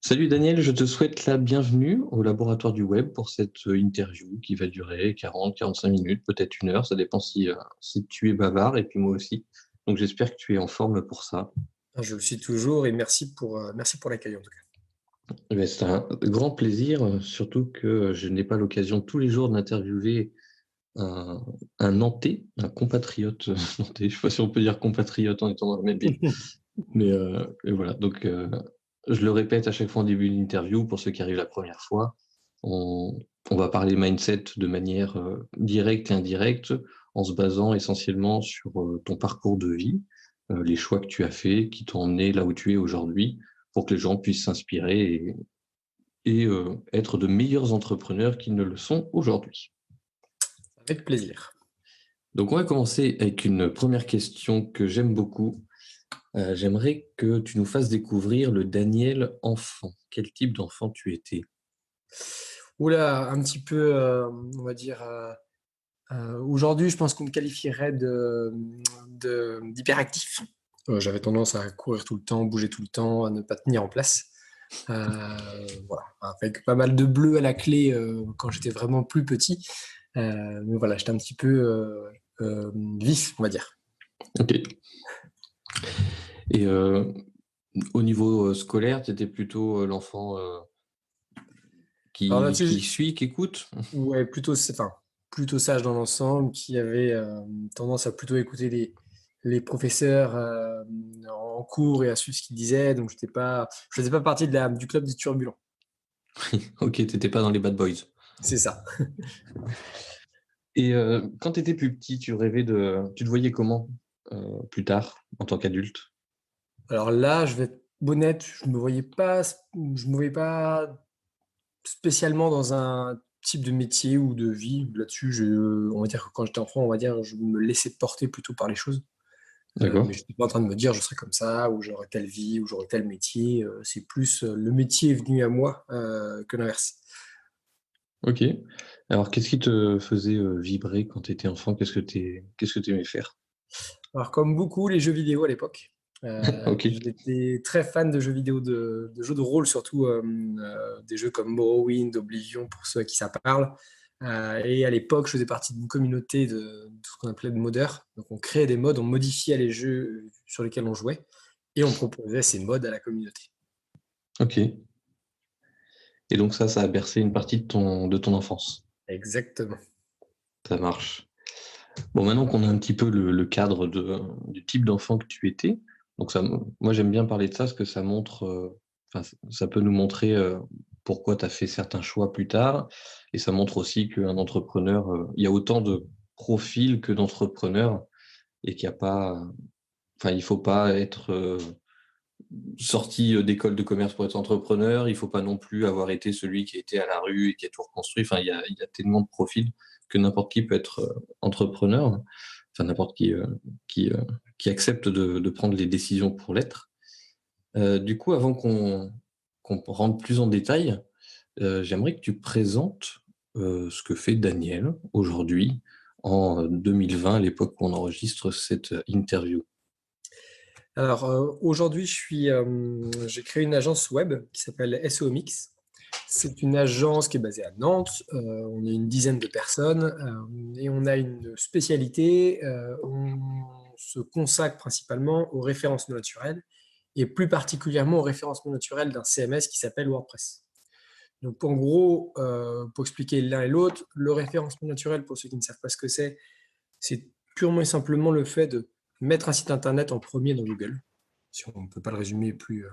Salut Daniel, je te souhaite la bienvenue au laboratoire du web pour cette interview qui va durer 40-45 minutes, peut-être 1 heure, ça dépend si tu es bavard et puis moi aussi. Donc j'espère que tu es en forme pour ça. Je le suis toujours et merci pour l'accueil en tout cas. Eh ben, c'est un grand plaisir, surtout que je n'ai pas l'occasion tous les jours d'interviewer un, un Nantais, un compatriote nantais. Je ne sais pas si on peut dire compatriote en étant dans la même ville. Mais voilà, donc je le répète à chaque fois en début d'interview, pour ceux qui arrivent la première fois, on, on va parler mindset de manière directe et indirecte, en se basant essentiellement sur ton parcours de vie, les choix que tu as faits, qui t'ont emmené là où tu es aujourd'hui, pour que les gens puissent s'inspirer et être de meilleurs entrepreneurs qu'ils ne le sont aujourd'hui. Avec plaisir. Donc on va commencer avec une première question que j'aime beaucoup. J'aimerais que tu nous fasses découvrir le Daniel enfant. Quel type d'enfant tu étais? Oula, un petit peu, on va dire, aujourd'hui, je pense qu'on me qualifierait d'hyperactif. J'avais tendance à courir tout le temps, bouger tout le temps, à ne pas tenir en place. Voilà, avec pas mal de bleus à la clé quand j'étais vraiment plus petit. Mais voilà, j'étais un petit peu vif, on va dire. Ok. Et au niveau scolaire, tu étais plutôt l'enfant Alors qui là-dessus, suit, qui écoute? ouais, plutôt sage dans l'ensemble, qui avait tendance à plutôt écouter les professeurs en cours et à suivre ce qu'ils disaient. Donc je faisais pas partie du club des turbulents. Ok, t'étais pas dans les bad boys. C'est ça. Et quand tu étais plus petit, tu te voyais comment plus tard, en tant qu'adulte? Alors là, je vais être honnête, je me voyais pas spécialement dans un type de métier ou de vie. Là-dessus, on va dire que quand j'étais enfant, on va dire, je me laissais porter plutôt par les choses. Mais D'accord. je n'étais pas en train de me dire je serai comme ça, ou j'aurai telle vie, ou j'aurai tel métier. C'est plus le métier est venu à moi que l'inverse. Ok. Alors, qu'est-ce qui te faisait vibrer quand tu étais enfant? Qu'est-ce que tu aimais faire? Alors, comme beaucoup, les jeux vidéo à l'époque, Ok. j'étais très fan de jeux vidéo, de jeux de rôle, surtout des jeux comme Morrowind, Oblivion, pour ceux à qui ça parle. Et à l'époque, je faisais partie d'une communauté de ce qu'on appelait de modeurs. Donc, on créait des mods, on modifiait les jeux sur lesquels on jouait, et on proposait ces mods à la communauté. Ok. Et donc ça a bercé une partie de ton enfance. Exactement. Ça marche. Bon, maintenant qu'on a un petit peu le cadre du type d'enfant que tu étais, donc moi j'aime bien parler de ça parce que ça montre, enfin, ça peut nous montrer pourquoi tu as fait certains choix plus tard, et ça montre aussi qu'un entrepreneur, il y a autant de profils que d'entrepreneurs, et qu'il n'y a pas, enfin, il faut pas être sorti d'école de commerce pour être entrepreneur, il faut pas non plus avoir été celui qui a été à la rue et qui a tout reconstruit. Enfin, il y a tellement de profils que n'importe qui peut être entrepreneur, enfin n'importe qui, euh, qui accepte de prendre les décisions pour l'être. Du coup, avant qu'on rentre plus en détail, j'aimerais que tu présentes ce que fait Daniel aujourd'hui, en 2020, à l'époque où on enregistre cette interview. Alors aujourd'hui, j'ai créé une agence web qui s'appelle SEO Mix. C'est une agence qui est basée à Nantes. On est une dizaine de personnes et on a une spécialité. On se consacre principalement au référencement naturel et plus particulièrement au référencement naturel d'un CMS qui s'appelle WordPress. Donc en gros, pour expliquer l'un et l'autre, le référencement naturel, pour ceux qui ne savent pas ce que c'est purement et simplement le fait de mettre un site internet en premier dans Google. Si on ne peut pas le résumer plus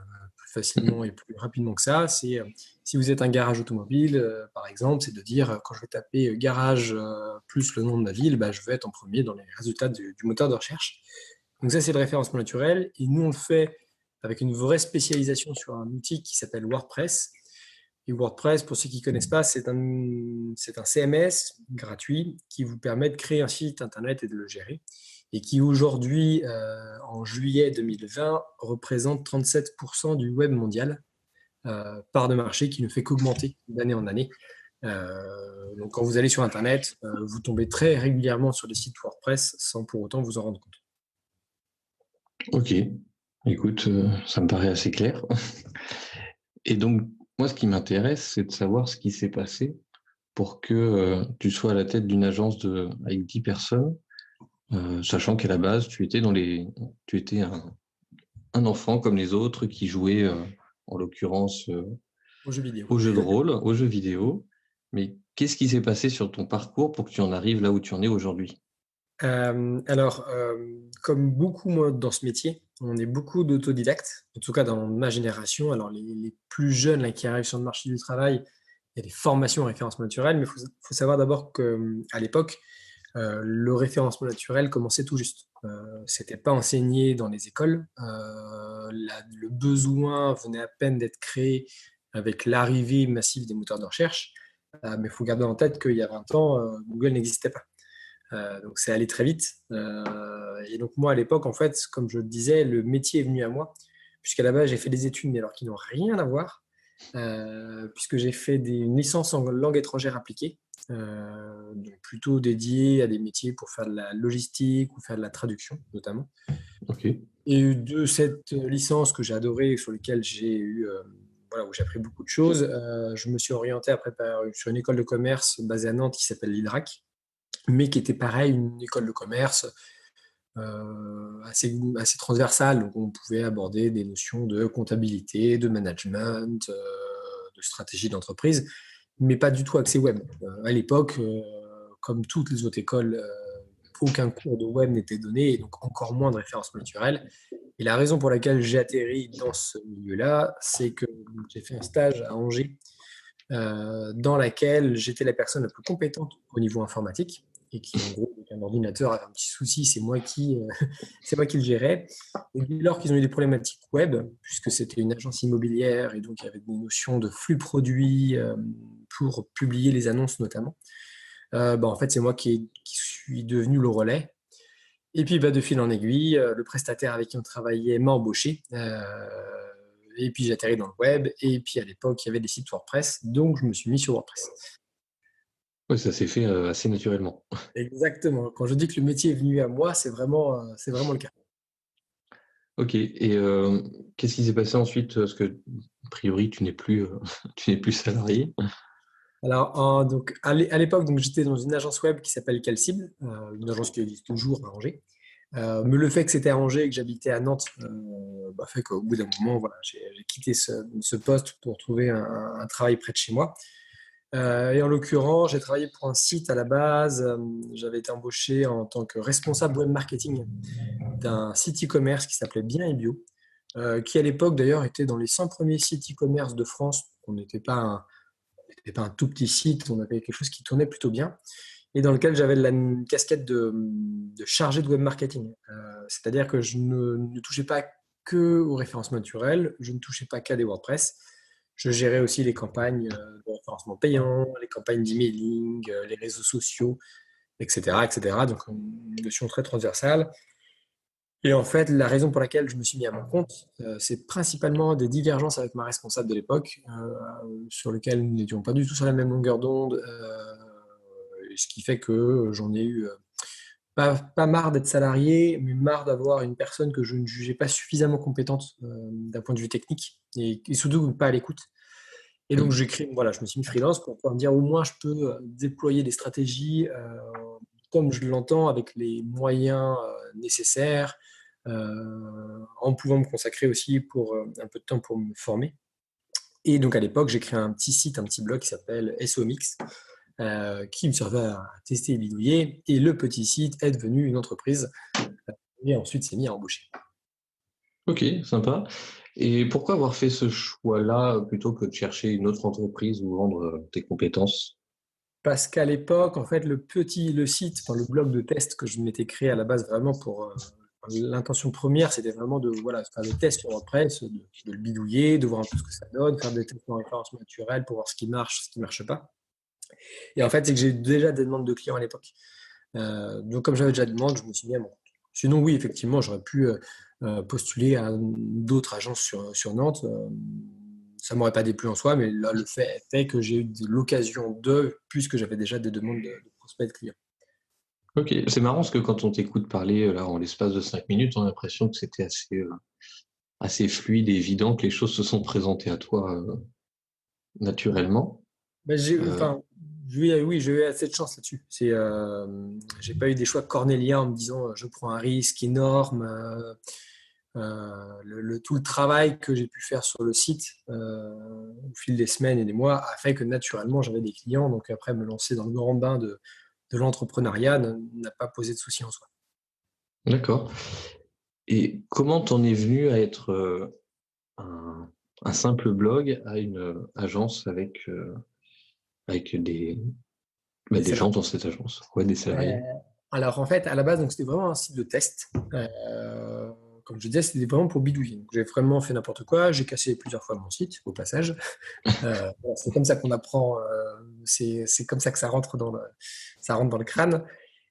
facilement et plus rapidement que ça, c'est si vous êtes un garage automobile, par exemple, c'est de dire quand je vais taper garage plus le nom de ma ville, bah, je vais être en premier dans les résultats du moteur de recherche. Donc ça, c'est le référencement naturel. Et nous, on le fait avec une vraie spécialisation sur un outil qui s'appelle WordPress. Et WordPress, pour ceux qui ne connaissent pas, c'est un CMS gratuit qui vous permet de créer un site internet et de le gérer. Et qui aujourd'hui, en juillet 2020, représente 37% du web mondial, part de marché qui ne fait qu'augmenter d'année en année. Donc quand vous allez sur Internet, vous tombez très régulièrement sur des sites WordPress sans pour autant vous en rendre compte. Ok, écoute, ça me paraît assez clair. Et donc, moi, ce qui m'intéresse, c'est de savoir ce qui s'est passé pour que tu sois à la tête d'une agence avec 10 personnes, sachant qu'à la base, tu étais un enfant comme les autres qui jouait, en l'occurrence, Aux jeux vidéo. aux jeux de rôle, aux jeux vidéo. Mais qu'est-ce qui s'est passé sur ton parcours pour que tu en arrives là où tu en es aujourd'hui? Alors, comme beaucoup, moi, dans ce métier, on est beaucoup d'autodidactes, en tout cas dans ma génération. Alors, les plus jeunes là, qui arrivent sur le marché du travail, il y a des formations en référencement naturel, mais faut savoir d'abord qu'à l'époque, le référencement naturel commençait tout juste. C'était pas enseigné dans les écoles. Le besoin venait à peine d'être créé avec l'arrivée massive des moteurs de recherche. Mais il faut garder en tête qu'il y a 20 ans, Google n'existait pas. Donc c'est allé très vite. Et donc moi à l'époque, en fait, comme je le disais, le métier est venu à moi, puisqu'à la base j'ai fait des études, mais alors qui n'ont rien à voir, puisque j'ai fait une licence en langue étrangère appliquée, donc plutôt dédiée à des métiers pour faire de la logistique ou faire de la traduction notamment. Ok. Et de cette licence que j'ai adorée, sur laquelle j'ai eu, voilà, où j'ai appris beaucoup de choses, je me suis orienté après sur une école de commerce basée à Nantes qui s'appelle l'IDRAC, mais qui était pareil, une école de commerce assez transversale. Donc on pouvait aborder des notions de comptabilité, de management, de stratégie d'entreprise, mais pas du tout axé web. À l'époque, comme toutes les autres écoles, aucun cours de web n'était donné, et donc encore moins de référencement naturel. Et la raison pour laquelle j'ai atterri dans ce milieu-là, c'est que j'ai fait un stage à Angers, dans laquelle j'étais la personne la plus compétente au niveau informatique, et qui, en gros, avec un ordinateur avait un petit souci, c'est moi qui le gérais. Et dès lors qu'ils ont eu des problématiques web, puisque c'était une agence immobilière, et donc il y avait des notions de flux produits pour publier les annonces notamment, en fait, c'est moi qui suis devenu le relais. Et puis, de fil en aiguille, le prestataire avec qui on travaillait m'a embauché. Et puis, j'ai atterri dans le web. Et puis, à l'époque, il y avait des sites WordPress. Donc, je me suis mis sur WordPress. Ouais, ça s'est fait assez naturellement. Exactement. Quand je dis que le métier est venu à moi, c'est vraiment le cas. Ok. Et qu'est-ce qui s'est passé ensuite? Parce que, a priori, tu n'es plus, tu n'es plus salarié. Alors, donc, à l'époque, donc, j'étais dans une agence web qui s'appelle Calcible, une agence qui existe toujours à Angers. Mais le fait que c'était à Angers et que j'habitais à Nantes fait qu'au bout d'un moment, voilà, j'ai quitté ce poste pour trouver un travail près de chez moi. Et en l'occurrence, j'ai travaillé pour un site à la base. J'avais été embauché en tant que responsable web marketing d'un site e-commerce qui s'appelait Bien et Bio, qui à l'époque d'ailleurs était dans les 100 premiers sites e-commerce de France. On n'était pas un tout petit site, on avait quelque chose qui tournait plutôt bien, et dans lequel j'avais une casquette de chargé de web marketing. C'est-à-dire que je ne touchais pas que au référencement naturel, je ne touchais pas qu'à des WordPress. Je gérais aussi les campagnes de référencement payant, les campagnes d'emailing, les réseaux sociaux, etc., etc. Donc une notion très transversale. Et en fait, la raison pour laquelle je me suis mis à mon compte, c'est principalement des divergences avec ma responsable de l'époque, sur lesquelles nous n'étions pas du tout sur la même longueur d'onde, ce qui fait que j'en ai eu pas marre d'être salarié, mais marre d'avoir une personne que je ne jugeais pas suffisamment compétente d'un point de vue technique, et surtout pas à l'écoute. Et donc, voilà, je me suis mis freelance pour pouvoir me dire au moins je peux déployer des stratégies comme je l'entends, avec les moyens nécessaires, en pouvant me consacrer aussi pour un peu de temps pour me former. Et donc à l'époque, j'ai créé un petit site, un petit blog qui s'appelle SOMix, qui me servait à tester et bidouiller. Et le petit site est devenu une entreprise et ensuite s'est mis à embaucher. Ok, sympa. Et pourquoi avoir fait ce choix-là plutôt que de chercher une autre entreprise ou vendre tes compétences? Parce qu'à l'époque, en fait, le site, enfin, le blog de test que je m'étais créé à la base vraiment pour l'intention première, c'était vraiment de voilà, faire des tests sur WordPress, de le bidouiller, de voir un peu ce que ça donne, faire des tests en référence naturelle pour voir ce qui marche, ce qui marche pas. Et en fait, c'est que j'ai eu déjà des demandes de clients à l'époque. Donc, comme j'avais déjà des demandes, je me suis mis à mon compte. Sinon, oui, effectivement, j'aurais pu postuler à d'autres agences sur Nantes. Ça m'aurait pas déplu en soi, mais là, le fait est que j'ai eu l'occasion puisque j'avais déjà des demandes de prospects de clients. Ok, c'est marrant parce que quand on t'écoute parler là en l'espace de 5 minutes, on a l'impression que c'était assez assez fluide et évident, que les choses se sont présentées à toi naturellement. Ben, Euh, oui, j'ai eu assez de chance là-dessus. J'ai pas eu des choix cornéliens en me disant je prends un risque énorme. Tout le travail que j'ai pu faire sur le site au fil des semaines et des mois a fait que naturellement j'avais des clients. Donc après, me lancer dans le grand bain de l'entrepreneuriat n'a pas posé de souci en soi. d'accord. Et comment t'en es venu à être un, un simple blog à une agence avec Des des gens salariés. dans cette agence, ouais, des Euh, salariés. alors en fait, à la base, donc c'était vraiment un site de test. Comme je disais, c'était vraiment pour bidouiller. Donc, j'ai vraiment fait n'importe quoi. J'ai cassé plusieurs fois mon site, au passage. Voilà, c'est comme ça qu'on apprend. C'est comme ça que ça rentre dans le crâne.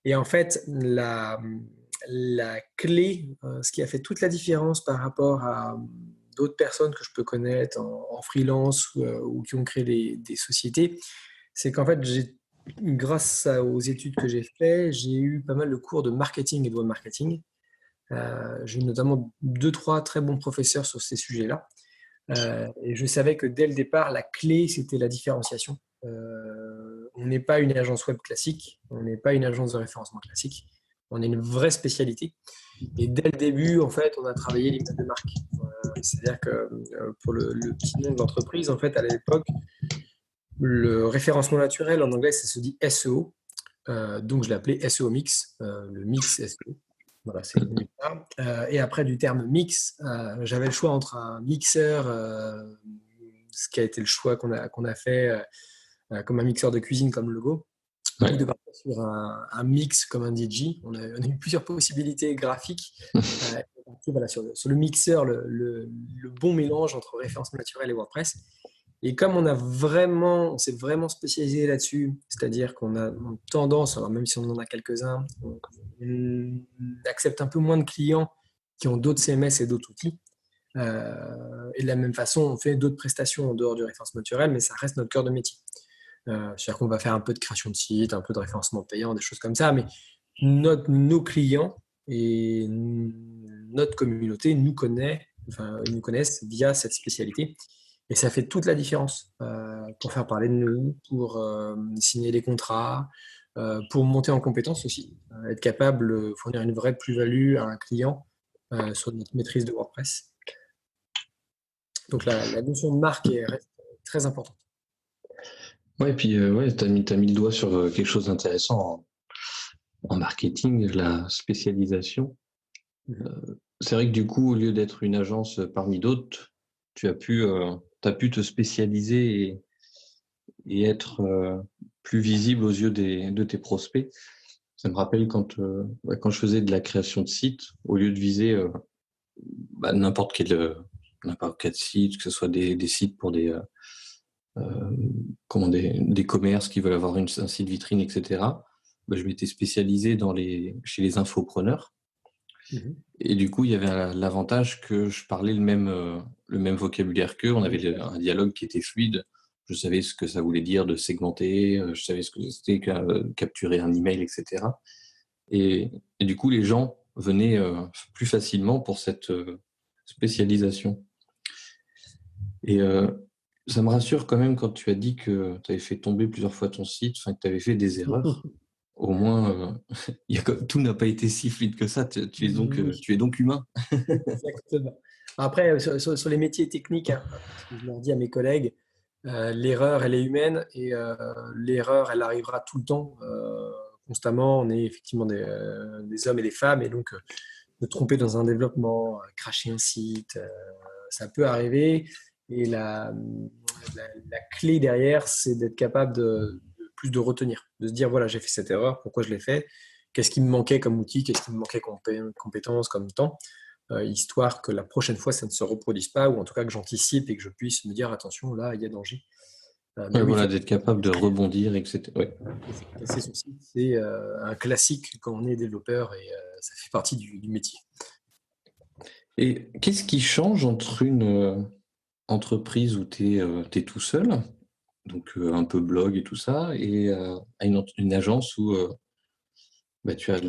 Et en fait, la clé, ce qui a fait toute la différence par rapport à d'autres personnes que je peux connaître en freelance ou qui ont créé des sociétés, c'est qu'en fait, aux études que j'ai faites, j'ai eu pas mal de cours de marketing et de web marketing. J'ai eu notamment deux, trois très bons professeurs sur ces sujets-là. Et je savais que dès le départ, la clé, c'était la différenciation. On n'est pas une agence web classique, on n'est pas une agence de référencement classique, on est une vraie spécialité. Et dès le début, en fait, on a travaillé l'image de marque. C'est-à-dire que pour le petit nom de l'entreprise, en fait, à l'époque, le référencement naturel en anglais, ça se dit SEO. Donc, je l'ai appelé SEO Mix, le mix SEO. Voilà, c'est devenu ça. Et après, du terme mix, j'avais le choix entre un mixeur, ce qui a été le choix qu'on a fait comme un mixeur de cuisine comme logo, ou de Ouais. partir sur un mix comme un DJ. On a eu plusieurs possibilités graphiques. Voilà, sur le mixeur, le bon mélange entre référencement naturel et WordPress. Et comme on s'est vraiment spécialisé là-dessus, c'est-à-dire qu'on a tendance, alors même si on en a quelques-uns, on accepte un peu moins de clients qui ont d'autres CMS et d'autres outils. Et de la même façon, on fait d'autres prestations en dehors du référencement naturel, mais ça reste notre cœur de métier. C'est-à-dire qu'on va faire un peu de création de site, un peu de référencement payant, des choses comme ça, mais nos clients et notre communauté ils nous connaissent via cette spécialité. Et ça fait toute la différence pour faire parler de nous, pour signer des contrats, pour monter en compétences aussi, être capable de fournir une vraie plus-value à un client sur notre maîtrise de WordPress. Donc la notion de marque reste très importante. Ouais, et puis ouais, t'as mis le doigt sur quelque chose d'intéressant en marketing, la spécialisation. Mhm. C'est vrai que du coup, au lieu d'être une agence parmi d'autres, t'as pu te spécialiser et être plus visible aux yeux de tes prospects. Ça me rappelle quand je faisais de la création de sites, au lieu de viser n'importe quel site, que ce soit des sites pour des commerces qui veulent avoir un site vitrine, etc. Je m'étais spécialisé chez les infopreneurs. Mhm. Et du coup, il y avait l'avantage que je parlais le même vocabulaire qu'eux. On avait un dialogue qui était fluide. Je savais ce que ça voulait dire de segmenter, je savais ce que c'était capturer un email, etc. Et du coup, les gens venaient plus facilement pour cette spécialisation. Et ça me rassure quand même quand tu as dit que tu avais fait tomber plusieurs fois ton site, enfin que tu avais fait des erreurs. Au moins, tout n'a pas été si fluide que ça. Oui, Tu es donc humain. exactement. Après, sur les métiers techniques, hein, ce que je leur dis à mes collègues, l'erreur, elle est humaine et l'erreur, elle arrivera tout le temps, constamment. On est effectivement des hommes et des femmes et donc de tromper dans un développement, cracher un site, ça peut arriver. Et la clé derrière, c'est d'être capable plus de retenir, de se dire, voilà, j'ai fait cette erreur, pourquoi je l'ai fait, qu'est-ce qui me manquait comme outil, qu'est-ce qui me manquait comme compétences, comme temps, histoire que la prochaine fois, ça ne se reproduise pas, ou en tout cas que j'anticipe et que je puisse me dire, attention, là, il y a danger. Mais Ouais, oui, voilà, d'être capable de rebondir, etc. Ouais. casser son site, c'est un classique quand on est développeur et ça fait partie du métier. Et qu'est-ce qui change entre une entreprise où tu es, tout seul, donc un peu blog et tout ça, et à une agence où tu as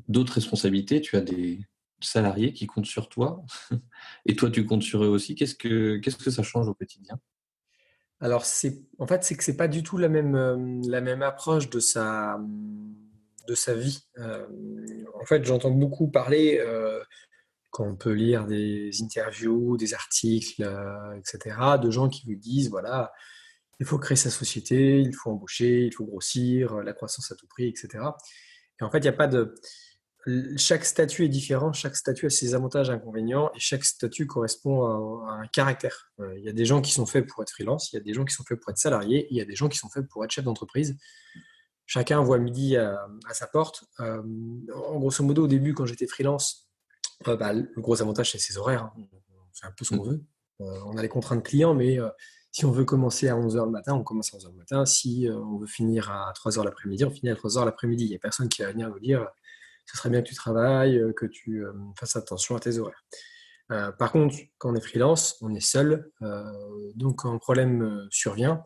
d'autres responsabilités, tu as salariés qui comptent sur toi et toi, tu comptes sur eux aussi. Qu'est-ce que ça change au quotidien? Alors, en fait, c'est que c'est pas du tout la même approche de sa vie. En fait, j'entends beaucoup parler, quand on peut lire des interviews, des articles, etc., de gens qui vous disent, voilà, il faut créer sa société, il faut embaucher, il faut grossir, la croissance à tout prix, etc. Et en fait, il n'y a pas de, chaque statut est différent, chaque statut a ses avantages et inconvénients, et chaque statut correspond à un caractère. Il y a des gens qui sont faits pour être freelance, il y a des gens qui sont faits pour être salariés, il y a des gens qui sont faits pour être chef d'entreprise. Chacun voit midi à sa porte. En grosso modo, au début, quand j'étais freelance, le gros avantage, c'est ses horaires, hein. On fait un peu ce qu'on Mm. veut. On a les contraintes clients, mais si on veut commencer à 11h le matin, on commence à 11h le matin. Si on veut finir à 3h l'après-midi, on finit à 3h l'après-midi. Il n'y a personne qui va venir nous dire ce serait bien que tu travailles, que tu fasses attention à tes horaires. Par contre, quand on est freelance, on est seul. Donc, quand un problème survient,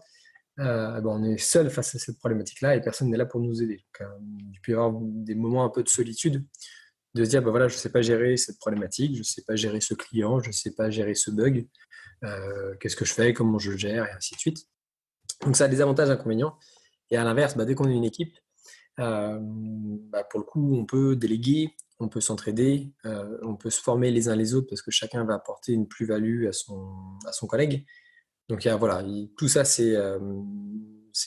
on est seul face à cette problématique-là et personne n'est là pour nous aider. Donc, il peut y avoir des moments un peu de solitude, de se dire, voilà, je ne sais pas gérer cette problématique, je ne sais pas gérer ce client, je ne sais pas gérer ce bug, qu'est-ce que je fais, comment je le gère, et ainsi de suite. Donc, ça a des avantages et inconvénients. Et à l'inverse, dès qu'on est une équipe, pour le coup, on peut déléguer, on peut s'entraider, on peut se former les uns les autres parce que chacun va apporter une plus-value à son collègue. Donc, voilà, tout ça, c'est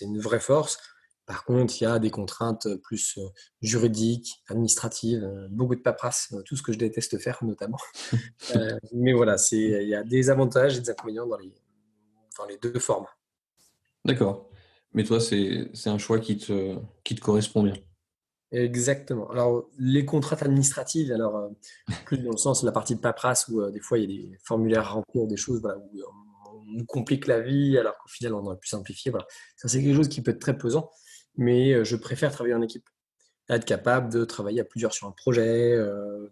une vraie force. Par contre, il y a des contraintes plus juridiques, administratives, beaucoup de paperasse, tout ce que je déteste faire notamment. Mais voilà, il y a des avantages et des inconvénients dans les deux formes. D'accord. Mais toi, c'est un choix qui te correspond bien. Exactement. Alors, les contraintes administratives, alors plus dans le sens de la partie de paperasse où des fois il y a des formulaires à remplir, des choses voilà, où on nous complique la vie alors qu'au final on aurait pu simplifier. Voilà. Ça, c'est quelque chose qui peut être très pesant, mais je préfère travailler en équipe. Être capable de travailler à plusieurs sur un projet,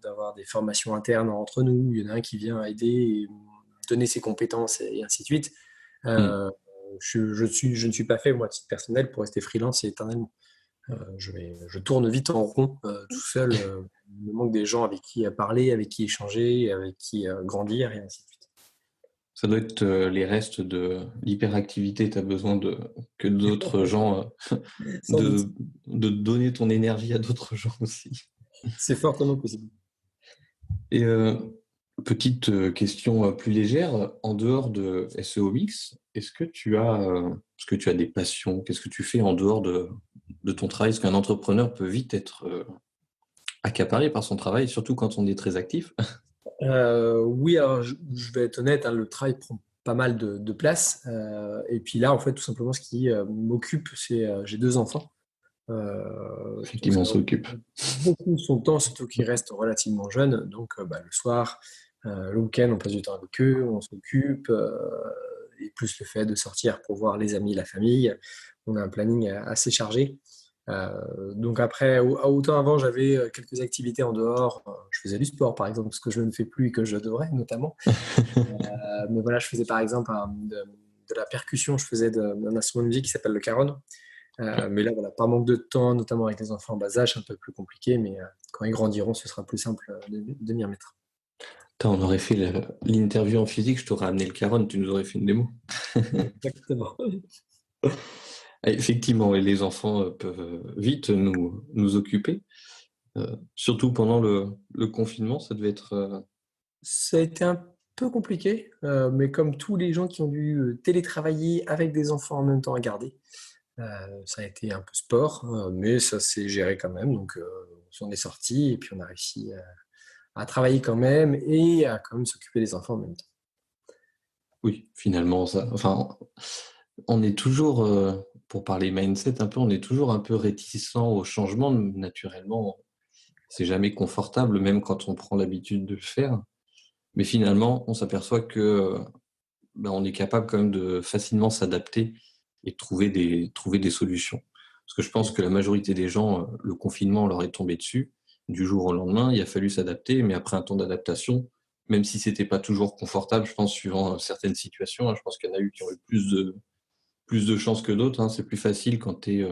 d'avoir des formations internes entre nous. Il y en a un qui vient aider et donner ses compétences et ainsi de suite. Mm. Euh, je ne suis pas fait, moi, à titre personnel, pour rester freelance éternellement. Je tourne vite en rond tout seul. Il me manque des gens avec qui parler, avec qui échanger, avec qui grandir et ainsi de suite. Ça doit être les restes de l'hyperactivité. Tu as besoin que d'autres gens, Sans doute. de donner ton énergie à d'autres gens aussi. C'est fortement possible. Et petite question plus légère, en dehors de SEO Mix, est-ce que tu as des passions? Qu'est-ce que tu fais en dehors de ton travail? Parce qu'un entrepreneur peut vite être accaparé par son travail, surtout quand on est très actif. Oui, alors je vais être honnête, hein, le travail prend pas mal de place. Et puis là, en fait, tout simplement, ce qui m'occupe, c'est j'ai deux enfants. Donc Effectivement, ça on va s'occupe. beaucoup de son temps, surtout qu'ils restent relativement jeunes. Donc le soir, le week-end, on passe du temps avec eux, on s'occupe. Et plus le fait de sortir pour voir les amis, la famille, on a un planning assez chargé. Donc après, autant avant, j'avais quelques activités en dehors. Je faisais du sport, par exemple, ce que je ne fais plus et que je devrais, notamment. Mais voilà, je faisais par exemple de la percussion, je faisais d'un instrument de musique qui s'appelle le caron. Mais là, voilà, par manque de temps, notamment avec les enfants en bas âge, c'est un peu plus compliqué, mais quand ils grandiront, ce sera plus simple de m'y remettre. Putain, on aurait fait l'interview en physique, je t'aurais amené le Caron, tu nous aurais fait une démo. Exactement. Effectivement, et les enfants peuvent vite nous occuper, surtout pendant le confinement, ça devait être... Ça a été un peu compliqué, mais comme tous les gens qui ont dû télétravailler avec des enfants en même temps à garder, ça a été un peu sport, mais ça s'est géré quand même. Donc, on s'en est sorti et puis on a réussi à travailler quand même et à quand même s'occuper des enfants en même temps. Oui, finalement, ça... Enfin, on est toujours, pour parler mindset un peu, on est toujours un peu réticent au changement, naturellement. C'est jamais confortable, même quand on prend l'habitude de le faire. Mais finalement, on s'aperçoit que on est capable quand même de facilement s'adapter et de trouver des solutions. Parce que je pense que la majorité des gens, le confinement leur est tombé dessus du jour au lendemain. Il a fallu s'adapter, mais après un temps d'adaptation, même si c'était pas toujours confortable, je pense, suivant certaines situations, hein, je pense qu'il y en a eu qui ont eu plus de chance que d'autres, hein. C'est plus facile quand tu es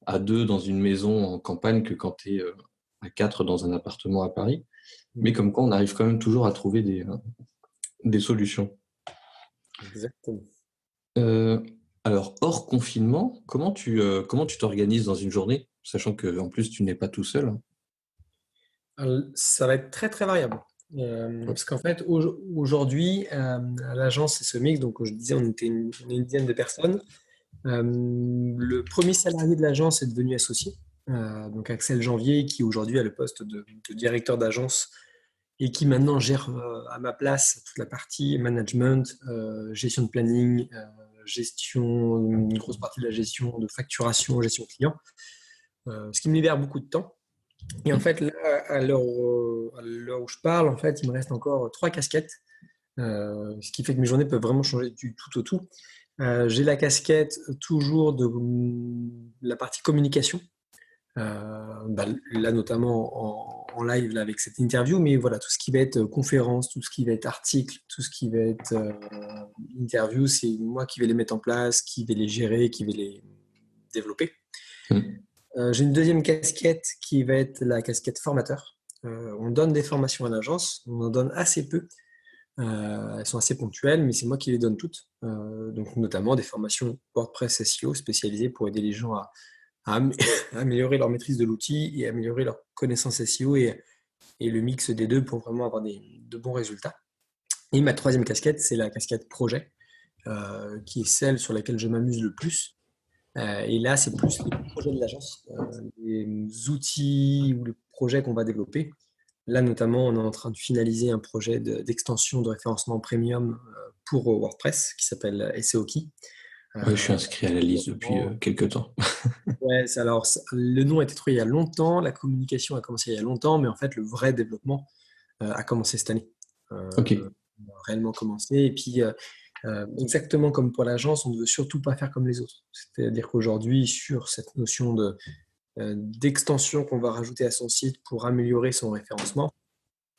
à deux dans une maison en campagne que quand tu es à quatre dans un appartement à Paris. Mais comme quoi, on arrive quand même toujours à trouver des solutions. Exactement. Alors, hors confinement, comment tu t'organises dans une journée, sachant qu'en plus, tu n'es pas tout seul? Alors, ça va être très très variable. Parce qu'en fait, aujourd'hui, à l'agence SEMX, donc je disais, on est une dizaine de personnes. Le premier salarié de l'agence est devenu associé, donc Axel Janvier, qui aujourd'hui a le poste de directeur d'agence et qui maintenant gère à ma place toute la partie management, gestion de planning, une grosse partie de la gestion de facturation, gestion client, ce qui me libère beaucoup de temps. Et en fait, là, à l'heure où je parle, en fait, il me reste encore 3 casquettes, ce qui fait que mes journées peuvent vraiment changer du tout au tout. J'ai la casquette toujours de la partie communication, là notamment en live là, avec cette interview, mais voilà, tout ce qui va être conférence, tout ce qui va être article, tout ce qui va être interview, c'est moi qui vais les mettre en place, qui vais les gérer, qui vais les développer. J'ai une deuxième casquette qui va être la casquette formateur. On donne des formations à l'agence, on en donne assez peu. Elles sont assez ponctuelles, mais c'est moi qui les donne toutes. Donc notamment des formations WordPress SEO spécialisées pour aider les gens à améliorer leur maîtrise de l'outil et améliorer leur connaissance SEO et le mix des deux pour vraiment avoir de bons résultats. Et ma troisième casquette, c'est la casquette projet, qui est celle sur laquelle je m'amuse le plus. Et là, c'est plus les projets de l'agence, les outils ou les projets qu'on va développer. Là, notamment, on est en train de finaliser un projet d'extension de référencement premium pour WordPress qui s'appelle SEOki. Oui, je suis inscrit à la liste depuis quelques temps. Ouais, alors, le nom a été trouvé il y a longtemps, la communication a commencé il y a longtemps, mais en fait, le vrai développement a commencé cette année. Ok. On a réellement commencé. Et puis, exactement comme pour l'agence, on ne veut surtout pas faire comme les autres. C'est-à-dire qu'aujourd'hui, sur cette notion d'extension qu'on va rajouter à son site pour améliorer son référencement,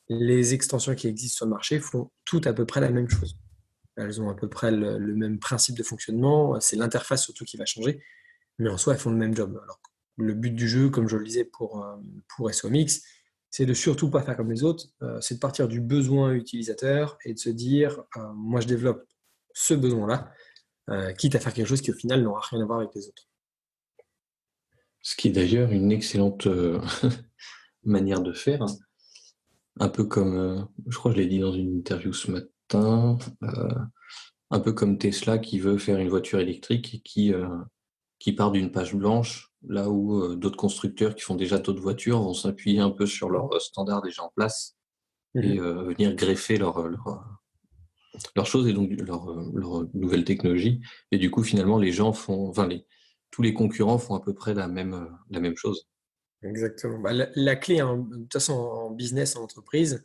les extensions qui existent sur le marché font toutes à peu près la même chose. Elles ont à peu près le même principe de fonctionnement, c'est l'interface surtout qui va changer, mais en soi, elles font le même job. Alors, le but du jeu, comme je le disais pour SOMX, c'est de surtout pas faire comme les autres, c'est de partir du besoin utilisateur et de se dire, moi je développe ce besoin-là, quitte à faire quelque chose qui au final n'aura rien à voir avec les autres. Ce qui est d'ailleurs une excellente manière de faire. Un peu comme, je crois que je l'ai dit dans une interview ce matin, un peu comme Tesla qui veut faire une voiture électrique et qui part d'une page blanche, là où d'autres constructeurs qui font déjà d'autres voitures vont s'appuyer un peu sur leurs standards déjà en place et venir greffer leurs choses et donc leur nouvelle technologie. Et du coup, finalement, les gens tous les concurrents font à peu près la même chose. Exactement. La clé, de toute façon, en business, en entreprise,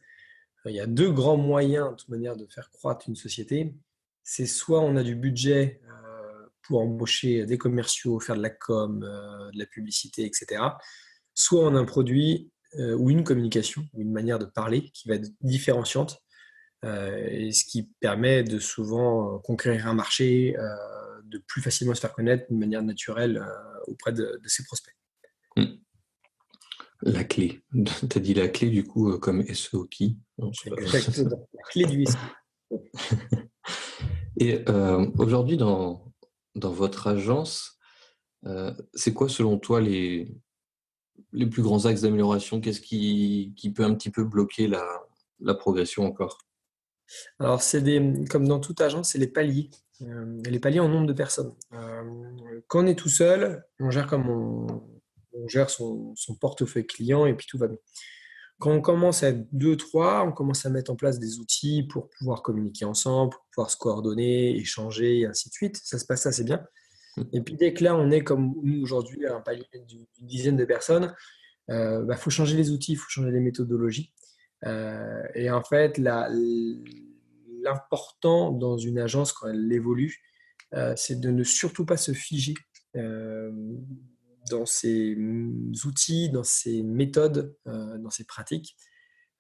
il y a deux grands moyens, de toute manière, de faire croître une société. C'est soit on a du budget pour embaucher des commerciaux, faire de la com, de la publicité, etc. Soit on a un produit ou une communication, ou une manière de parler qui va être différenciante, et ce qui permet de souvent conquérir un marché, de plus facilement se faire connaître d'une manière naturelle auprès de ses prospects. La clé. Tu as dit la clé, du coup, comme SEOki. Exactement. La clé du SEO. Et aujourd'hui, dans votre agence, c'est quoi, selon toi, les plus grands axes d'amélioration? Qu'est-ce qui peut un petit peu bloquer la progression encore? Alors, comme dans toute agence, c'est les paliers. Les paliers en nombre de personnes. Quand on est tout seul, on gère comme on gère son portefeuille client et puis tout va bien. Quand on commence à être 2, 3, on commence à mettre en place des outils pour pouvoir communiquer ensemble, pour pouvoir se coordonner, échanger, et ainsi de suite. Ça se passe assez bien. Et puis dès que là, on est comme nous aujourd'hui à un palier d'une dizaine de personnes, faut changer les outils, il faut changer les méthodologies. Et en fait, l'important dans une agence quand elle évolue, c'est de ne surtout pas se figer dans ses outils, dans ses méthodes, dans ses pratiques.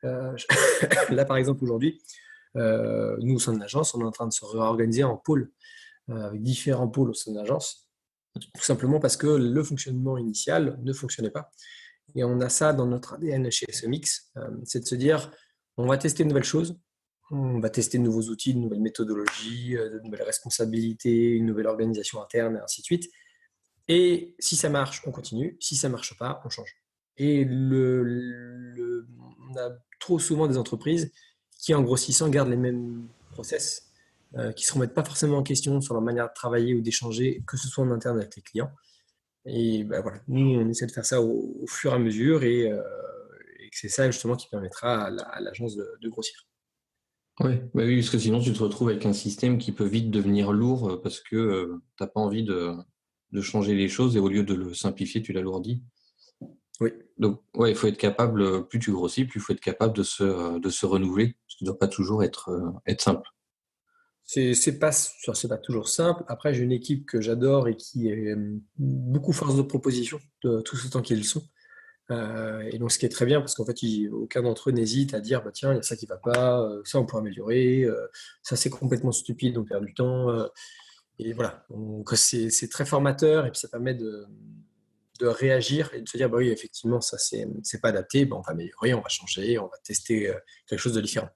Là, par exemple, aujourd'hui, nous, au sein de l'agence, on est en train de se réorganiser en pôles, avec différents pôles au sein de l'agence, tout simplement parce que le fonctionnement initial ne fonctionnait pas. Et on a ça dans notre ADN chez SMX, c'est de se dire, On va tester de nouvelles choses, on va tester de nouveaux outils, de nouvelles méthodologies, de nouvelles responsabilités, une nouvelle organisation interne, et ainsi de suite. Et si ça marche, on continue. Si ça marche pas, on change. Et on a trop souvent des entreprises qui, en grossissant, gardent les mêmes process, qui ne se remettent pas forcément en question sur leur manière de travailler ou d'échanger, que ce soit en interne avec les clients. Et ben voilà, nous, on essaie de faire ça au fur et à mesure et que c'est ça justement qui permettra à l'agence de grossir. Ouais, bah oui, parce que sinon tu te retrouves avec un système qui peut vite devenir lourd parce que tu n'as pas envie de changer les choses et au lieu de le simplifier, tu l'alourdis. Oui. Donc, ouais, il faut être capable, plus tu grossis, plus il faut être capable de se renouveler, ce qui ne doit pas toujours être simple. C'est pas toujours simple. Après, j'ai une équipe que j'adore et qui est beaucoup force de proposition de tout ce temps qu'ils sont. Et donc, ce qui est très bien, parce qu'en fait, aucun d'entre eux n'hésite à dire, bah, tiens, il y a ça qui va pas, ça on peut améliorer, ça c'est complètement stupide, on perd du temps. Et voilà, donc c'est très formateur et puis ça permet de réagir et de se dire, bah oui, effectivement, ça c'est pas adapté, bah, on va améliorer, on va changer, on va tester quelque chose de différent.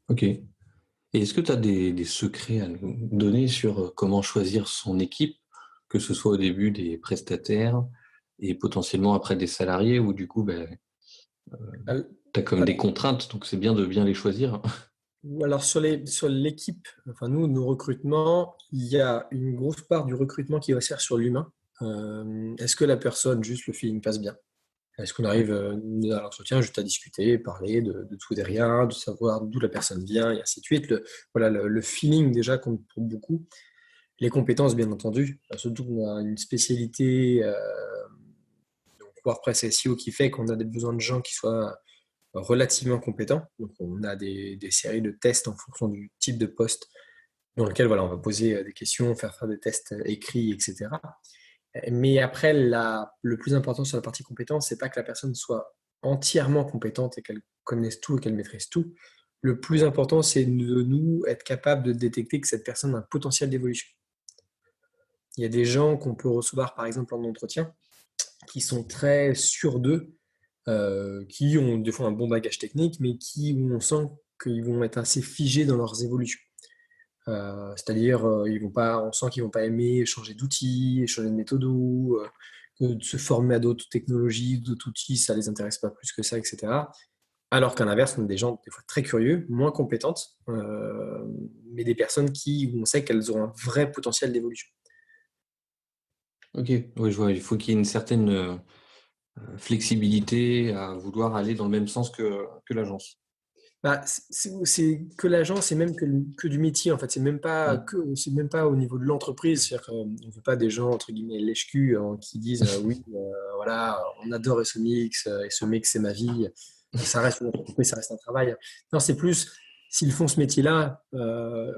Ok. Et est-ce que tu as des secrets à nous donner sur comment choisir son équipe, que ce soit au début des prestataires et potentiellement après des salariés, où du coup, ben, Al- tu as comme des contraintes, donc c'est bien de bien les choisir. Alors sur l'équipe, enfin nous, nos recrutements, il y a une grosse part du recrutement qui va se faire sur l'humain. Est-ce que la personne, juste le feeling passe bien? Est-ce qu'on arrive à l'entretien juste à discuter, parler de tout et de rien, de savoir d'où la personne vient et ainsi de suite. Voilà, le feeling déjà compte pour beaucoup. Les compétences, bien entendu, surtout qu'on a une spécialité donc WordPress SEO qui fait qu'on a des besoins de gens qui soient relativement compétents. Donc on a des séries de tests en fonction du type de poste dans lequel voilà, on va poser des questions, faire des tests écrits, etc. Mais après, le plus important sur la partie compétence, c'est pas que la personne soit entièrement compétente et qu'elle connaisse tout et qu'elle maîtrise tout. Le plus important, c'est de nous être capable de détecter que cette personne a un potentiel d'évolution. Il y a des gens qu'on peut recevoir, par exemple, en entretien, qui sont très sûrs d'eux, qui ont des fois un bon bagage technique, mais où on sent qu'ils vont être assez figés dans leurs évolutions. C'est-à-dire, on sent qu'ils vont pas aimer changer d'outils, changer de méthode, de se former à d'autres technologies, d'autres outils, ça les intéresse pas plus que ça, etc. Alors qu'à l'inverse, on a des gens des fois très curieux, moins compétentes, mais des personnes où on sait qu'elles ont un vrai potentiel d'évolution. Ok, oui, je vois, il faut qu'il y ait une certaine flexibilité à vouloir aller dans le même sens que l'agence. Bah, c'est que l'agence, c'est même que du métier en fait. Mm. C'est même pas au niveau de l'entreprise. C'est-à-dire qu'on ne veut pas des gens entre guillemets lèche-cul qui disent oui, voilà, on adore SOMX, SOMX c'est ma vie. Ça reste une entreprise, ça reste un travail. Non, c'est plus s'ils font ce métier-là, il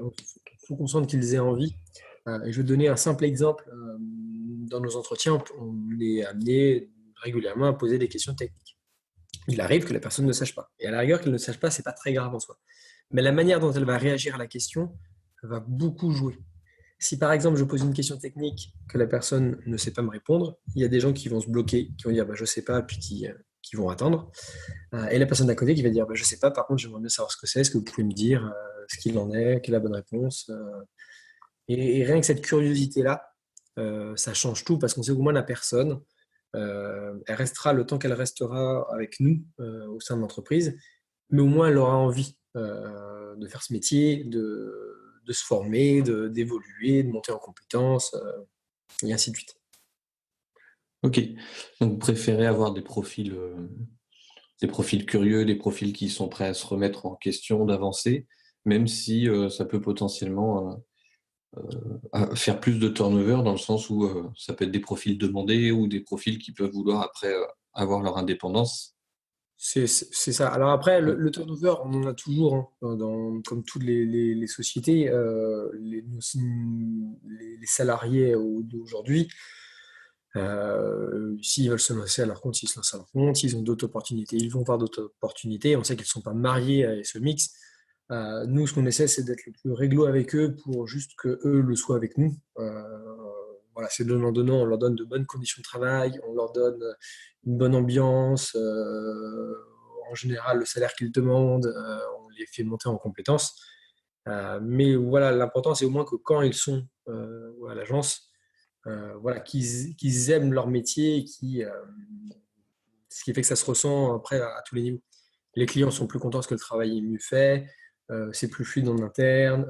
faut qu'on sente qu'ils aient envie. Et je vais te donner un simple exemple. Dans nos entretiens, on est amené régulièrement à poser des questions techniques. Il arrive que la personne ne sache pas. Et à la rigueur qu'elle ne sache pas, c'est pas très grave en soi. Mais la manière dont elle va réagir à la question va beaucoup jouer. Si par exemple je pose une question technique que la personne ne sait pas me répondre, il y a des gens qui vont se bloquer, qui vont dire bah, je sais pas, puis qui vont attendre. Et la personne d'à côté qui va dire bah, je sais pas, par contre j'aimerais bien savoir ce que c'est, est-ce que vous pouvez me dire ce qu'il en est, quelle est la bonne réponse. Et rien que cette curiosité-là, ça change tout parce qu'on sait qu'au moins la personne, elle restera le temps qu'elle restera avec nous au sein de l'entreprise, mais au moins elle aura envie de faire ce métier, de se former, d'évoluer, de monter en compétences, et ainsi de suite. Ok, donc vous préférez avoir des profils curieux, des profils qui sont prêts à se remettre en question, d'avancer, même si ça peut potentiellement faire plus de turnover dans le sens où ça peut être des profils demandés ou des profils qui peuvent vouloir après avoir leur indépendance. C'est ça. Alors après, Ouais. le turnover, on en a toujours, hein, comme toutes les sociétés, les salariés d'aujourd'hui, s'ils veulent se lancer à leur compte, ils se lancent à leur compte. S'ils ont d'autres opportunités, ils vont voir d'autres opportunités. On sait qu'ils ne sont pas mariés à ce mix. Nous, ce qu'on essaie, c'est d'être le plus réglo avec eux pour juste que eux le soient avec nous. Voilà, c'est donnant, on leur donne de bonnes conditions de travail, on leur donne une bonne ambiance, en général le salaire qu'ils demandent, on les fait monter en compétences. Mais voilà, l'important, c'est au moins que quand ils sont à l'agence, voilà, qu'ils aiment leur métier, ce qui fait que ça se ressent après à tous les niveaux. Les clients sont plus contents parce que le travail est mieux fait, c'est plus fluide en interne,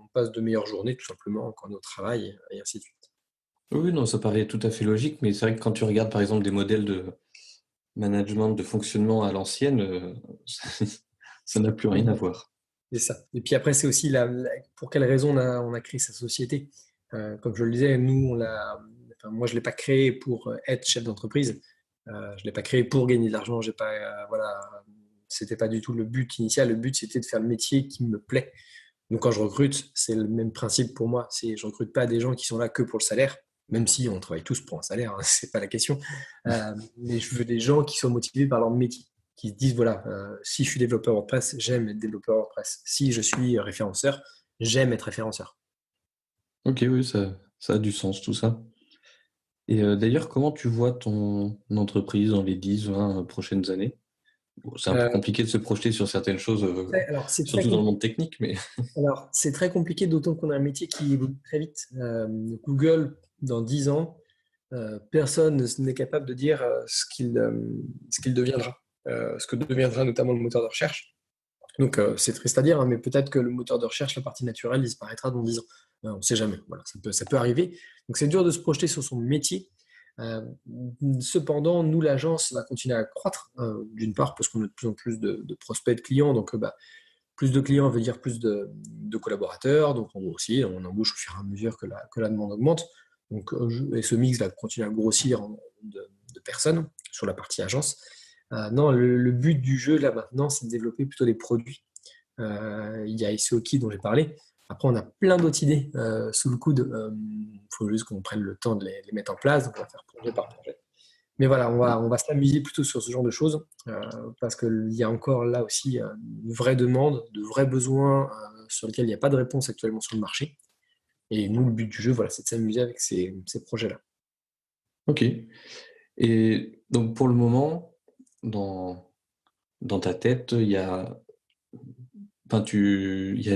on passe de meilleures journées tout simplement quand on est au travail, et ainsi de suite. Oui, non, ça paraît tout à fait logique, mais c'est vrai que quand tu regardes par exemple des modèles de management, de fonctionnement à l'ancienne, ça n'a plus rien à voir. C'est ça. Et puis après, c'est aussi pour quelle raison on a créé sa société. Comme je le disais, moi, je ne l'ai pas créé pour être chef d'entreprise. Je ne l'ai pas créé pour gagner de l'argent. J'ai pas, voilà, c'était pas du tout le but initial. Le but, c'était de faire le métier qui me plaît. Donc, quand je recrute, c'est le même principe pour moi. Je recrute pas des gens qui sont là que pour le salaire, même si on travaille tous pour un salaire, hein, c'est pas la question. Mais je veux des gens qui soient motivés par leur métier, qui se disent, voilà, si je suis développeur WordPress, j'aime être développeur WordPress. Si je suis référenceur, j'aime être référenceur. Ok, oui, ça a du sens tout ça. Et d'ailleurs, comment tu vois ton entreprise dans les 10, 20 prochaines années? Bon, c'est un peu Euh, compliqué de se projeter sur certaines choses, alors, c'est très surtout dans le compliqué. monde technique, mais Alors, c'est très compliqué, d'autant qu'on a un métier qui évolue très vite. Google, dans 10 ans, personne n'est capable de dire ce qu'il deviendra, ce que deviendra notamment le moteur de recherche. Donc, c'est triste à dire, hein, mais peut-être que le moteur de recherche, la partie naturelle, disparaîtra dans 10 ans. On ne sait jamais. Voilà, ça peut arriver. Donc, c'est dur de se projeter sur son métier. Euh, Cependant, nous, l'agence va continuer à croître, d'une part, parce qu'on a de plus en plus de prospects, de clients. Donc, plus de clients veut dire plus de collaborateurs. Donc, on grossit, on embauche au fur et à mesure que la demande augmente. Donc, et ce mix va continuer à grossir de personnes sur la partie agence. Non, le but du jeu, là, maintenant, c'est de développer plutôt des produits. Il y a Iseoki dont j'ai parlé. Après, on a plein d'autres idées sous le coude. Il faut juste qu'on prenne le temps de les mettre en place. Donc, on va faire projet par projet. Mais voilà, on va s'amuser plutôt sur ce genre de choses parce qu'il y a encore là aussi une vraie demande, de vrais besoins sur lesquels il n'y a pas de réponse actuellement sur le marché. Et nous, le but du jeu, voilà, c'est de s'amuser avec ces projets-là. ok. Et donc pour le moment, dans ta tête, il y a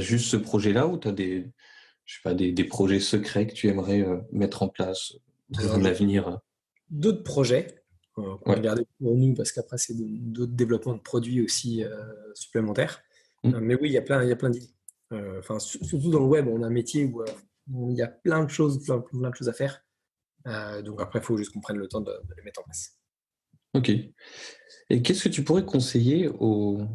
juste ce projet-là ou tu as je sais pas, des projets secrets que tu aimerais mettre en place dans Alors, un j'ai avenir? d'autres projets qu'on va Ouais. garder pour nous parce qu'après, c'est d'autres développements de produits aussi supplémentaires. Mm. Mais oui, il y a plein d'idées. Enfin, surtout dans le web, on a un métier où il y a plein de choses, plein de choses à faire. Donc après, il faut juste qu'on prenne le temps de les mettre en place. Ok. Et qu'est-ce que tu pourrais conseiller aux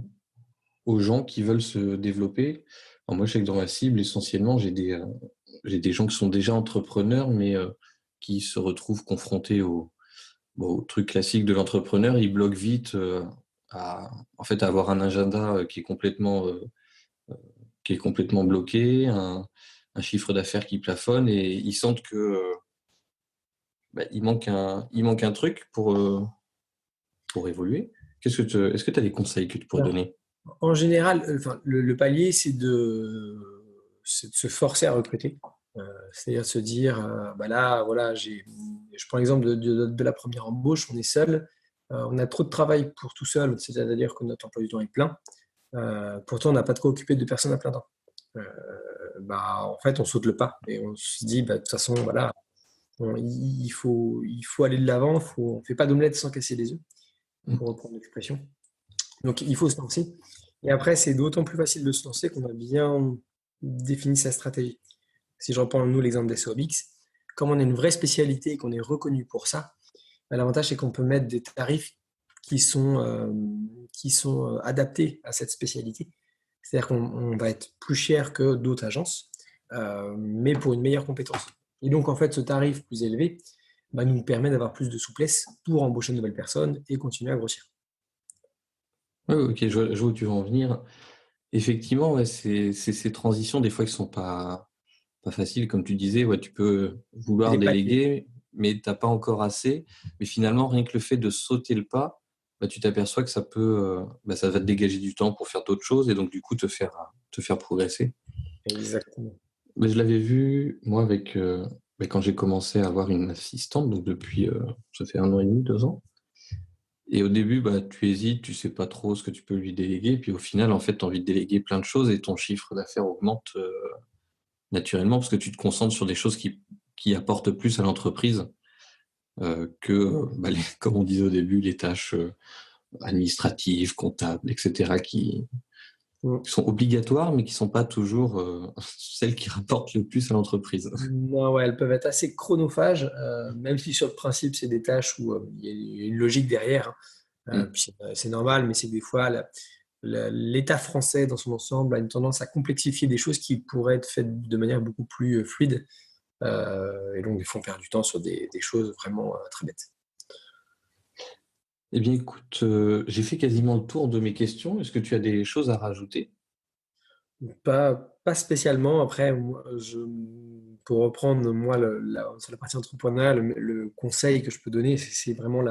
gens qui veulent se développer? Alors moi, je sais que dans ma cible, essentiellement, j'ai des gens qui sont déjà entrepreneurs, mais qui se retrouvent confrontés au truc classique de l'entrepreneur. Ils bloquent vite en fait, à avoir un agenda qui est complètement bloqué, un chiffre d'affaires qui plafonne, et ils sentent que il manque un truc pour évoluer. Est-ce que tu as des conseils que tu pourrais Alors, donner? en général, enfin, le palier, c'est de se forcer à recruter. C'est-à-dire de se dire, bah là, voilà, je prends l'exemple de la première embauche, on est seul, on a trop de travail pour tout seul, c'est-à-dire que notre emploi du temps est plein. Pourtant, on n'a pas de quoi occuper deux personnes à plein temps. Euh, Bah, en fait, on saute le pas et on se dit, bah, de toute façon, voilà, il faut aller de l'avant, on ne fait pas d'omelette sans casser les œufs, pour reprendre l'expression. Donc, il faut se lancer. Et après, c'est d'autant plus facile de se lancer qu'on a bien défini sa stratégie. Si je reprends nous l'exemple des SOBX, comme on a une vraie spécialité et qu'on est reconnu pour ça, bah, l'avantage c'est qu'on peut mettre des tarifs qui sont adaptés à cette spécialité. C'est-à-dire qu'on va être plus cher que d'autres agences, mais pour une meilleure compétence. Et donc, en fait, ce tarif plus élevé bah, nous permet d'avoir plus de souplesse pour embaucher de nouvelles personnes et continuer à grossir. Ouais, ok, je vois où tu veux en venir. Effectivement, ouais, c'est ces transitions, des fois, qui sont pas faciles, comme tu disais. Ouais, tu peux C'est vouloir des paliers. déléguer, mais t'as pas encore assez. Mais finalement, rien que le fait de sauter le pas, bah, tu t'aperçois que ça va te dégager du temps pour faire d'autres choses et donc, du coup, te faire progresser. Exactement. Mais je l'avais vu, moi, quand j'ai commencé à avoir une assistante, donc depuis, ça fait 1 an et demi, 2 ans. Et au début, tu hésites, tu sais pas trop ce que tu peux lui déléguer. Puis au final, en fait, tu as envie de déléguer plein de choses et ton chiffre d'affaires augmente naturellement parce que tu te concentres sur des choses qui apportent plus à l'entreprise que, comme on disait au début, les tâches administratives, comptables, etc., qui sont obligatoires, mais qui sont pas toujours celles qui rapportent le plus à l'entreprise. Non, ouais, elles peuvent être assez chronophages, même si sur le principe, c'est des tâches où il y a une logique derrière, hein. Puis c'est normal, mais c'est que des fois, l'État français dans son ensemble a une tendance à complexifier des choses qui pourraient être faites de manière beaucoup plus fluide. Et donc, des fois, on perd du temps sur des choses vraiment très bêtes. Eh bien, écoute, j'ai fait quasiment le tour de mes questions. Est-ce que tu as des choses à rajouter? Pas spécialement. Après, pour reprendre, moi, sur la partie entrepreneuriale, le conseil que je peux donner, c'est vraiment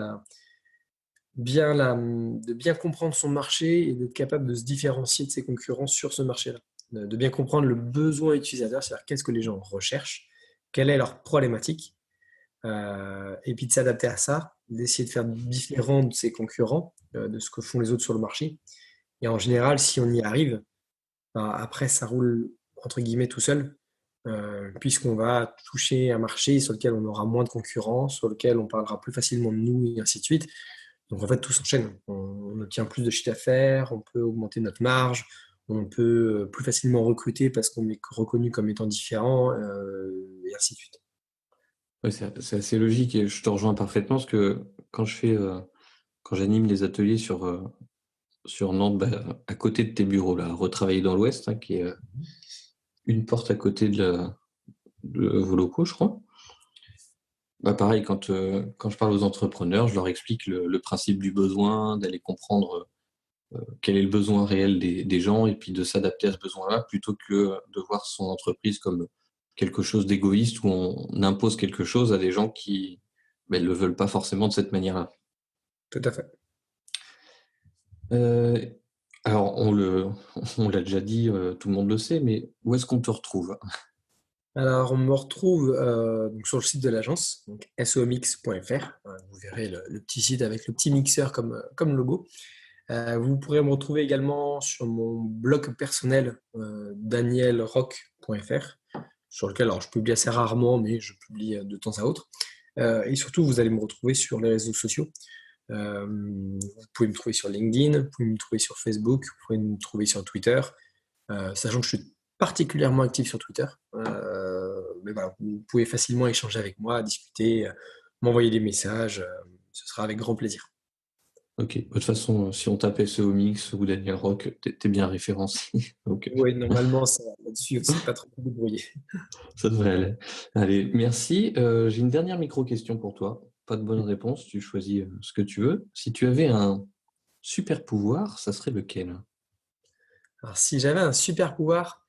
de bien comprendre son marché et d'être capable de se différencier de ses concurrents sur ce marché-là. De bien comprendre le besoin utilisateur, c'est-à-dire qu'est-ce que les gens recherchent, quelle est leur problématique, et puis de s'adapter à ça, d'essayer de faire différent de ses concurrents, de ce que font les autres sur le marché. Et en général, si on y arrive, après, ça roule entre guillemets tout seul, puisqu'on va toucher un marché sur lequel on aura moins de concurrence, sur lequel on parlera plus facilement de nous, et ainsi de suite. Donc en fait, tout s'enchaîne. On obtient plus de chiffre d'affaires, on peut augmenter notre marge, on peut plus facilement recruter parce qu'on est reconnu comme étant différent, et ainsi de suite. Ouais, c'est assez logique et je te rejoins parfaitement parce que quand j'anime les ateliers sur Nantes, à côté de tes bureaux, là, Retravailler dans l'Ouest, hein, qui est une porte à côté de vos locaux, je crois. Pareil, quand je parle aux entrepreneurs, je leur explique le principe du besoin, d'aller comprendre quel est le besoin réel des gens et puis de s'adapter à ce besoin-là plutôt que de voir son entreprise comme quelque chose d'égoïste où on impose quelque chose à des gens qui ne le veulent pas forcément de cette manière-là. Tout à fait. Euh, alors, on l'a déjà dit, tout le monde le sait, mais où est-ce qu'on te retrouve? Alors, on me retrouve donc sur le site de l'agence, donc somix.fr. Vous verrez le petit site avec le petit mixeur comme logo. Vous pourrez me retrouver également sur mon blog personnel, danielrock.fr, sur lequel alors, je publie assez rarement, mais je publie de temps à autre. Et surtout, vous allez me retrouver sur les réseaux sociaux. Vous pouvez me trouver sur LinkedIn, vous pouvez me trouver sur Facebook, vous pouvez me trouver sur Twitter, sachant que je suis particulièrement actif sur Twitter. Mais voilà, vous pouvez facilement échanger avec moi, discuter, m'envoyer des messages. Ce sera avec grand plaisir. Ok, de toute façon, si on tape SEO Mix ou Daniel Rock, t'es bien référencé. Donc, Oui, normalement, ça, là-dessus, c'est pas trop débrouillé. ça devrait aller. Allez, merci. J'ai une dernière micro-question pour toi. Pas de bonne réponse, tu choisis ce que tu veux. Si tu avais un super pouvoir, ça serait lequel? Alors, si j'avais un super pouvoir,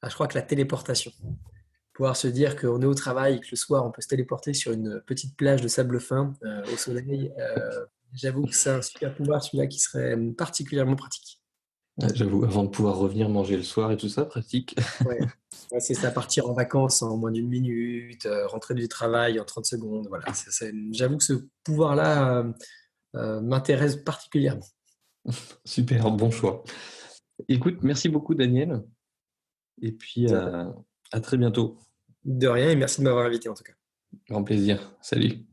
je crois que la téléportation. Pouvoir se dire qu'on est au travail et que le soir, on peut se téléporter sur une petite plage de sable fin au soleil, j'avoue que c'est un super pouvoir, celui-là, qui serait particulièrement pratique. J'avoue, avant de pouvoir revenir manger le soir et tout ça, pratique. Ouais. Ouais, c'est ça, partir en vacances en moins d'une minute, rentrer du travail en 30 secondes. Voilà. J'avoue que ce pouvoir-là m'intéresse particulièrement. Super, bon choix. Écoute, merci beaucoup Daniel. Et puis à très bientôt. De rien et merci de m'avoir invité en tout cas. Grand plaisir. Salut.